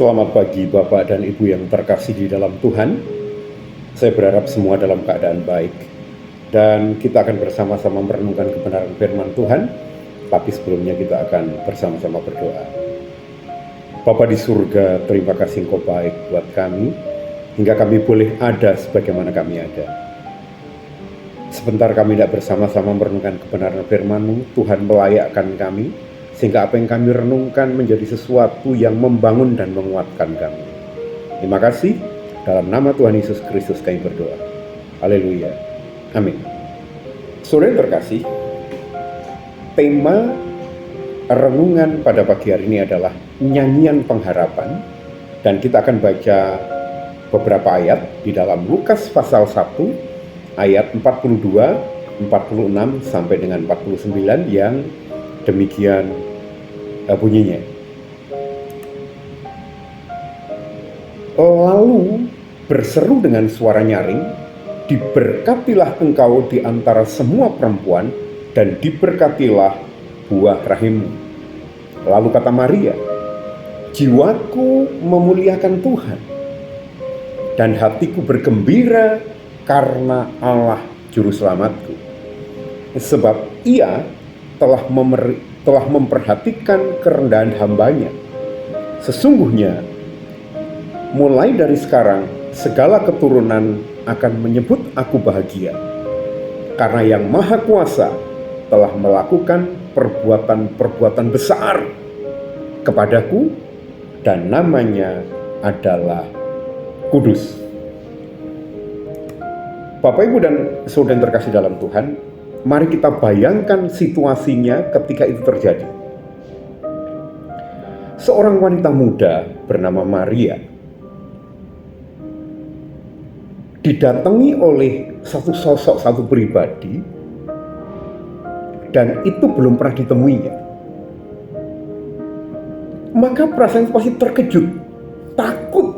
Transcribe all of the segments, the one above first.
Selamat pagi Bapak dan Ibu yang terkasih di dalam Tuhan. Saya berharap semua dalam keadaan baik. Dan kita akan bersama-sama merenungkan kebenaran firman Tuhan. Tapi sebelumnya kita akan bersama-sama berdoa. Bapa di surga, terima kasih Engkau baik buat kami, hingga kami boleh ada sebagaimana kami ada. Sebentar kami tidak bersama-sama merenungkan kebenaran firman-Mu, Tuhan melayakkan kami, sehingga apa yang kami renungkan menjadi sesuatu yang membangun dan menguatkan kami. Terima kasih, dalam nama Tuhan Yesus Kristus kami berdoa. Haleluya. Amin. Saudara yang terkasih, tema renungan pada pagi hari ini adalah nyanyian pengharapan, dan kita akan baca beberapa ayat di dalam Lukas pasal 1 ayat 42, 46 sampai dengan 49 yang demikian bunyinya. Lalu berseru dengan suara nyaring, diberkatilah engkau di antara semua perempuan, dan diberkatilah buah rahimmu. Lalu kata Maria, jiwaku memuliakan Tuhan, dan hatiku bergembira karena Allah Juru Selamatku. Sebab Ia telah memperhatikan kerendahan hamba-Nya. Sesungguhnya, mulai dari sekarang, segala keturunan akan menyebut aku bahagia, karena Yang Maha Kuasa telah melakukan perbuatan-perbuatan besar kepadaku, dan namanya adalah Kudus. Bapak, Ibu, dan saudara yang terkasih dalam Tuhan, mari kita bayangkan situasinya ketika itu terjadi. Seorang wanita muda bernama Maria didatangi oleh satu sosok, satu pribadi, dan itu belum pernah ditemuinya. Maka perasaan pasti terkejut, takut.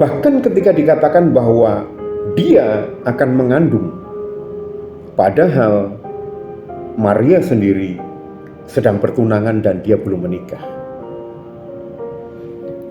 Bahkan ketika dikatakan bahwa dia akan mengandung, padahal Maria sendiri sedang bertunangan dan dia belum menikah.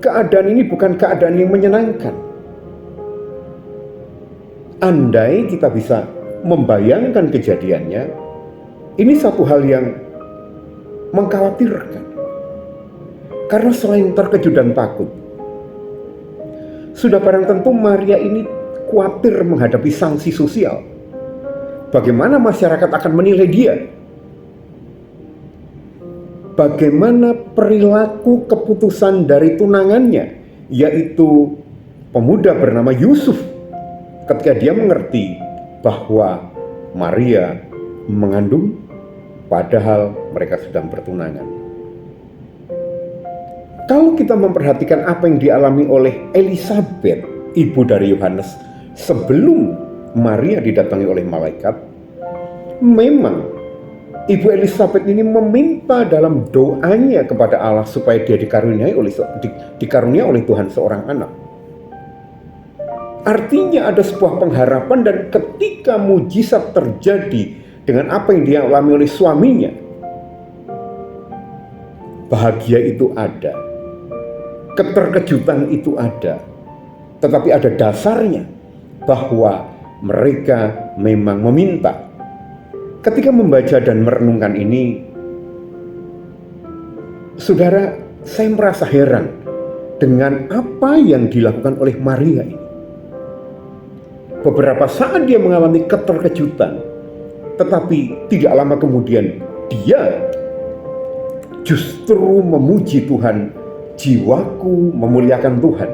Keadaan ini bukan keadaan yang menyenangkan. Andai kita bisa membayangkan kejadiannya, ini satu hal yang mengkhawatirkan. Karena selain terkejut dan takut, sudah barang tentu Maria ini khawatir menghadapi sanksi sosial. Bagaimana masyarakat akan menilai dia? Bagaimana perilaku keputusan dari tunangannya, yaitu pemuda bernama Yusuf, ketika dia mengerti bahwa Maria mengandung padahal mereka sedang bertunangan. Kalau kita memperhatikan apa yang dialami oleh Elisabeth, ibu dari Yohanes, sebelum Maria didatangi oleh malaikat, memang Ibu Elisabeth ini meminta dalam doanya kepada Allah supaya dia dikaruniai oleh Tuhan seorang anak. Artinya ada sebuah pengharapan, dan ketika mujizat terjadi dengan apa yang dia alami oleh suaminya, bahagia itu ada, keterkejutan itu ada, tetapi ada dasarnya bahwa mereka memang meminta. Ketika membaca dan merenungkan ini, saudara, saya merasa heran dengan apa yang dilakukan oleh Maria ini. Beberapa saat dia mengalami keterkejutan, tetapi tidak lama kemudian dia justru memuji Tuhan. Jiwaku memuliakan Tuhan,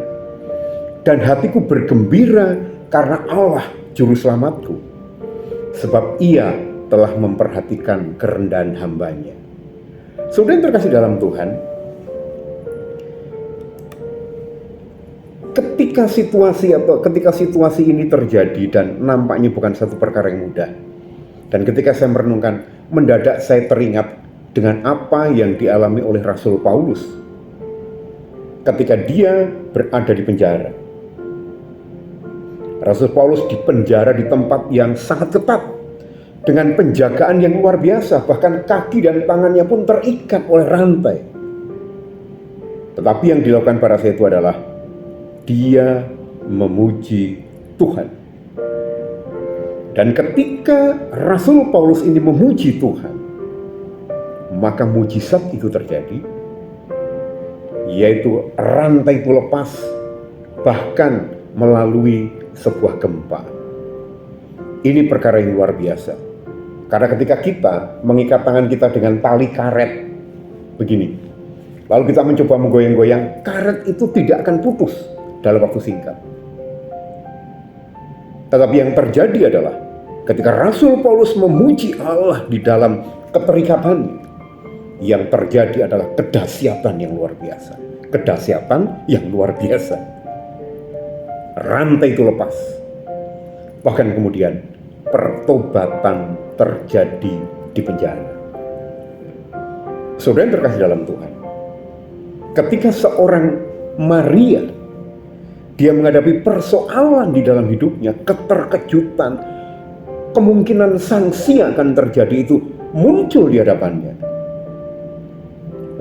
dan hatiku bergembira karena Allah Juru Selamatku, sebab Ia telah memperhatikan kerendahan hamba-Nya. Saudara yang terkasih dalam Tuhan, ketika situasi ini terjadi, dan nampaknya bukan satu perkara yang mudah, dan ketika saya merenungkan, mendadak saya teringat dengan apa yang dialami oleh Rasul Paulus ketika dia berada di penjara. Rasul Paulus dipenjara di tempat yang sangat ketat, dengan penjagaan yang luar biasa, bahkan kaki dan tangannya pun terikat oleh rantai. Tetapi yang dilakukan pada saya itu adalah dia memuji Tuhan. Dan ketika Rasul Paulus ini memuji Tuhan, maka mujizat itu terjadi, yaitu rantai itu lepas, bahkan melalui sebuah gempa. Ini perkara yang luar biasa. Karena ketika kita mengikat tangan kita dengan tali karet begini, lalu kita mencoba menggoyang-goyang, karet itu tidak akan putus dalam waktu singkat. Tetapi yang terjadi adalah ketika Rasul Paulus memuji Allah di dalam keterikatannya, yang terjadi adalah kedahsyatan yang luar biasa. Kedahsyatan yang luar biasa. Rantai itu lepas. Bahkan kemudian pertobatan terjadi di penjara. Saudara yang terkasih dalam Tuhan, ketika seorang Maria, dia menghadapi persoalan di dalam hidupnya, keterkejutan, kemungkinan sanksi akan terjadi itu muncul di hadapannya.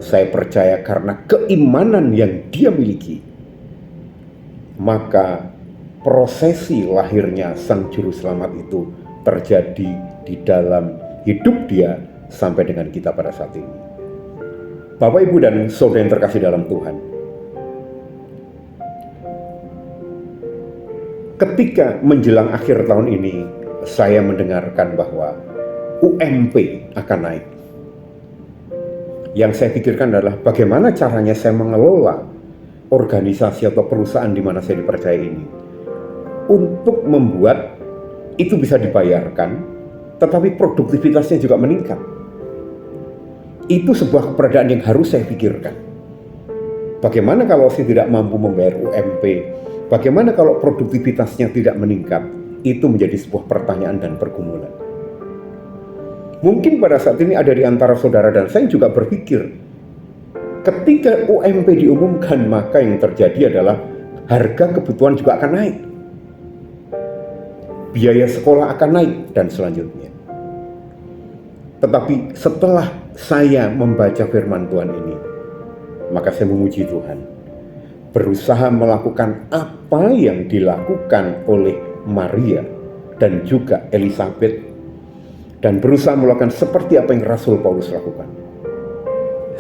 Saya percaya karena keimanan yang dia miliki, maka prosesi lahirnya Sang Juru Selamat itu terjadi di dalam hidup dia sampai dengan kita pada saat ini. Bapak, Ibu, dan saudara yang terkasih dalam Tuhan, ketika menjelang akhir tahun ini, saya mendengarkan bahwa UMP akan naik. Yang saya pikirkan adalah bagaimana caranya saya mengelola organisasi atau perusahaan di mana saya dipercaya ini untuk membuat itu bisa dibayarkan, tetapi produktivitasnya juga meningkat. Itu sebuah keberadaan yang harus saya pikirkan. Bagaimana kalau saya tidak mampu membayar UMP? Bagaimana kalau produktivitasnya tidak meningkat? Itu menjadi sebuah pertanyaan dan pergumulan. Mungkin pada saat ini ada di antara saudara dan saya juga berpikir, ketika UMP diumumkan, maka yang terjadi adalah harga kebutuhan juga akan naik. Biaya sekolah akan naik dan selanjutnya. Tetapi setelah saya membaca firman Tuhan ini, maka saya memuji Tuhan. Berusaha melakukan apa yang dilakukan oleh Maria dan juga Elizabeth, dan berusaha melakukan seperti apa yang Rasul Paulus lakukan.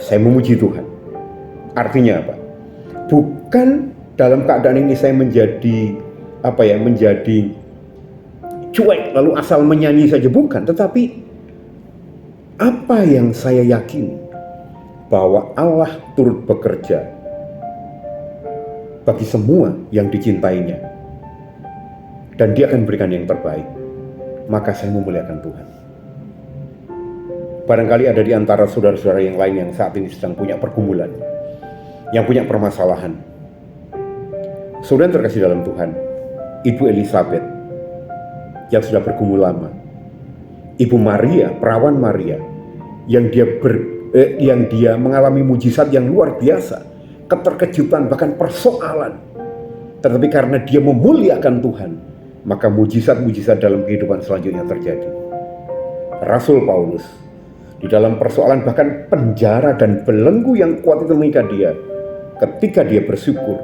Saya memuji Tuhan. Artinya apa? Bukan dalam keadaan ini saya menjadi menjadi cuek lalu asal menyanyi saja, bukan. Tetapi apa yang saya yakini bahwa Allah turut bekerja bagi semua yang dicintainya, dan Dia akan berikan yang terbaik. Maka saya memuliakan Tuhan. Barangkali ada di antara saudara-saudara yang lain yang saat ini sedang punya pergumulan, yang punya permasalahan. Saudara yang terkasih dalam Tuhan, Ibu Elizabeth yang sudah bergumul lama, Ibu Maria, perawan Maria, yang dia mengalami mujizat yang luar biasa, keterkejutan, bahkan persoalan. Tetapi karena dia memuliakan Tuhan, maka mujizat-mujizat dalam kehidupan selanjutnya terjadi. Rasul Paulus, di dalam persoalan bahkan penjara dan belenggu yang kuat itu mengikat dia, ketika dia bersyukur,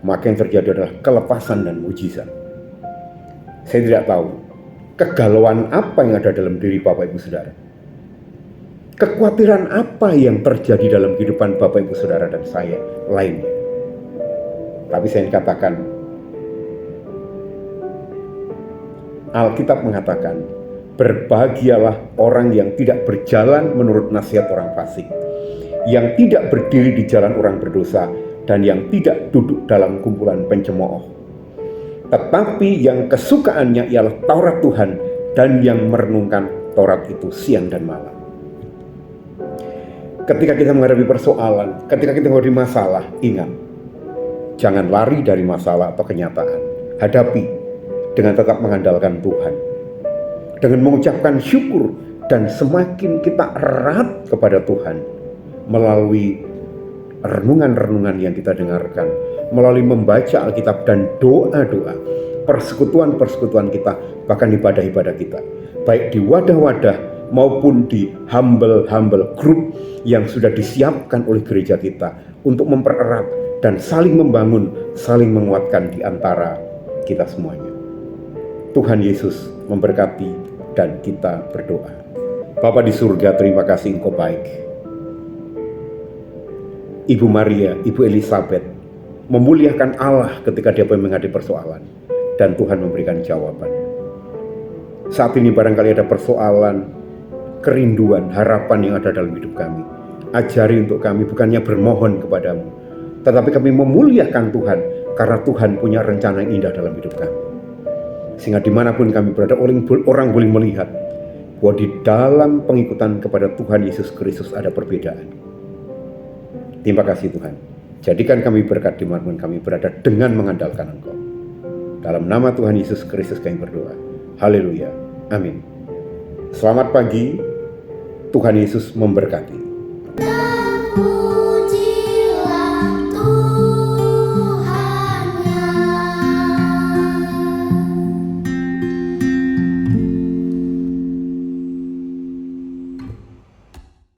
maka yang terjadi adalah kelepasan dan mujizat. Saya tidak tahu kegalauan apa yang ada dalam diri Bapak Ibu Saudara, kekhawatiran apa yang terjadi dalam kehidupan Bapak Ibu Saudara dan saya lainnya. Tapi saya katakan, Alkitab mengatakan, berbahagialah orang yang tidak berjalan menurut nasihat orang fasik, yang tidak berdiri di jalan orang berdosa, dan yang tidak duduk dalam kumpulan pencemooh, tetapi yang kesukaannya ialah Taurat Tuhan, dan yang merenungkan Taurat itu siang dan malam. Ketika kita menghadapi persoalan, ketika kita menghadapi masalah, ingat, jangan lari dari masalah atau kenyataan. Hadapi dengan tetap mengandalkan Tuhan, dengan mengucapkan syukur, dan semakin kita erat kepada Tuhan melalui renungan-renungan yang kita dengarkan, melalui membaca Alkitab dan doa-doa, persekutuan-persekutuan kita, bahkan ibadah-ibadah kita, baik di wadah-wadah maupun di humble group yang sudah disiapkan oleh gereja kita untuk mempererat dan saling membangun, saling menguatkan di antara kita semuanya. Tuhan Yesus memberkati dan kita berdoa. Bapa di surga, terima kasih Engkau baik. Ibu Maria, Ibu Elizabeth memuliakan Allah ketika dia menghadapi persoalan, dan Tuhan memberikan jawaban. Saat ini barangkali ada persoalan, kerinduan, harapan yang ada dalam hidup kami. Ajari untuk kami bukannya bermohon kepadamu, tetapi kami memuliakan Tuhan karena Tuhan punya rencana yang indah dalam hidup kami. Sehingga dimanapun kami berada, orang boleh melihat bahwa di dalam pengikutan kepada Tuhan Yesus Kristus ada perbedaan. Terima kasih Tuhan. Jadikan kami berkat dimanapun kami berada dengan mengandalkan Engkau. Dalam nama Tuhan Yesus Kristus kami berdoa. Haleluya. Amin. Selamat pagi. Tuhan Yesus memberkati.